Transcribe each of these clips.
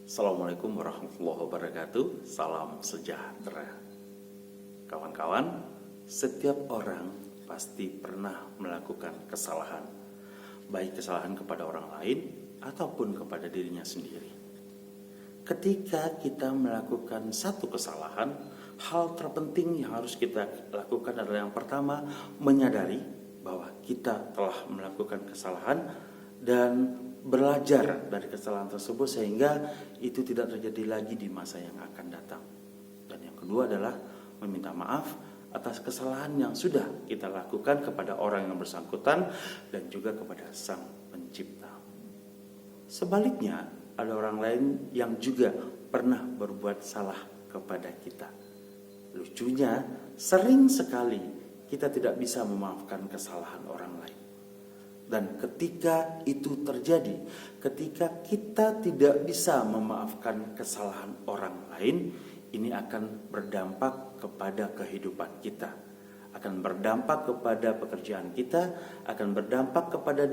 Assalamualaikum warahmatullahi wabarakatuh. Salam sejahtera. Kawan-kawan, setiap orang pasti pernah melakukan kesalahan, baik kesalahan kepada orang lain ataupun kepada dirinya sendiri. Ketika kita melakukan satu kesalahan, hal terpenting yang harus kita lakukan adalah yang pertama, menyadari bahwa kita telah melakukan kesalahan dan belajar dari kesalahan tersebut sehingga itu tidak terjadi lagi di masa yang akan datang. Dan yang kedua adalah meminta maaf atas kesalahan yang sudah kita lakukan kepada orang yang bersangkutan dan juga kepada Sang Pencipta. Sebaliknya, ada orang lain yang juga pernah berbuat salah kepada kita. Lucunya, sering sekali kita tidak bisa memaafkan kesalahan orang lain. Dan ketika itu terjadi, ketika kita tidak bisa memaafkan kesalahan orang lain, ini akan berdampak kepada kehidupan kita, akan berdampak kepada pekerjaan kita, akan berdampak kepada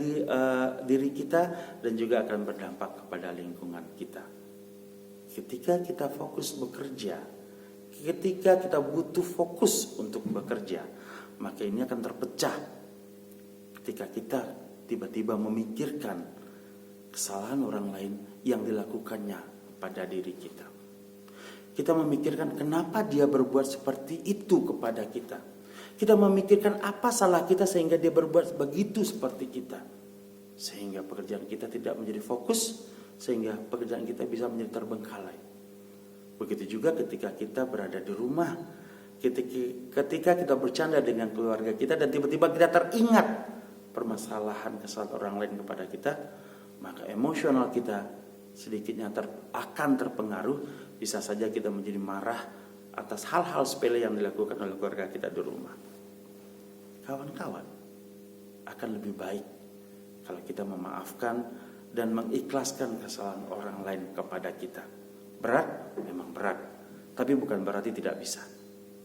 diri kita, dan juga akan berdampak kepada lingkungan kita. Ketika kita fokus bekerja, ketika kita butuh fokus untuk bekerja, maka ini akan terpecah ketika kita tiba-tiba memikirkan kesalahan orang lain yang dilakukannya pada diri kita. Kita memikirkan kenapa dia berbuat seperti itu kepada kita. Kita memikirkan apa salah kita sehingga dia berbuat begitu seperti kita. Sehingga pekerjaan kita tidak menjadi fokus, sehingga pekerjaan kita bisa menjadi terbengkalai. Begitu juga ketika kita berada di rumah, ketika kita bercanda dengan keluarga kita dan tiba-tiba kita teringat permasalahan kesalahan orang lain kepada kita, maka emosional kita sedikitnya akan terpengaruh. Bisa saja kita menjadi marah atas hal-hal sepele yang dilakukan oleh keluarga kita di rumah. Kawan-kawan, akan lebih baik kalau kita memaafkan dan mengikhlaskan kesalahan orang lain kepada kita. Berat? Memang berat, tapi bukan berarti tidak bisa.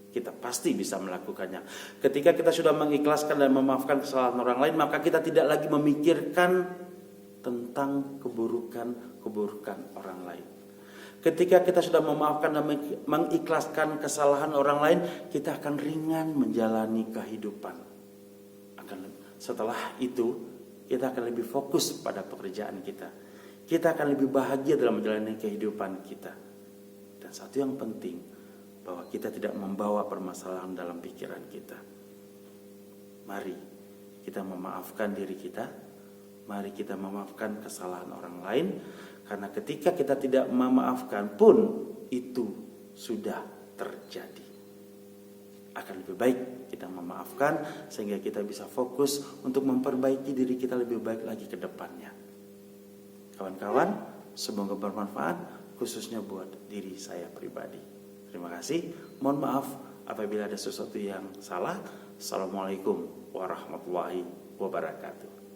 Kita pasti bisa melakukannya. Ketika kita sudah mengikhlaskan dan memaafkan kesalahan orang lain, maka kita tidak lagi memikirkan tentang keburukan orang lain. Ketika kita sudah memaafkan dan mengikhlaskan kesalahan orang lain, kita akan ringan menjalani kehidupan. Setelah itu, kita akan lebih fokus pada pekerjaan kita. Kita akan lebih bahagia dalam menjalani kehidupan kita. Dan satu yang penting, bahwa kita tidak membawa permasalahan dalam pikiran kita. Mari kita memaafkan diri kita. Mari kita memaafkan kesalahan orang lain. Karena ketika kita tidak memaafkan pun itu sudah terjadi. Akan lebih baik kita memaafkan sehingga kita bisa fokus untuk memperbaiki diri kita lebih baik lagi ke depannya. Kawan-kawan, semoga bermanfaat khususnya buat diri saya pribadi. Terima kasih. Mohon maaf apabila ada sesuatu yang salah. Assalamualaikum warahmatullahi wabarakatuh.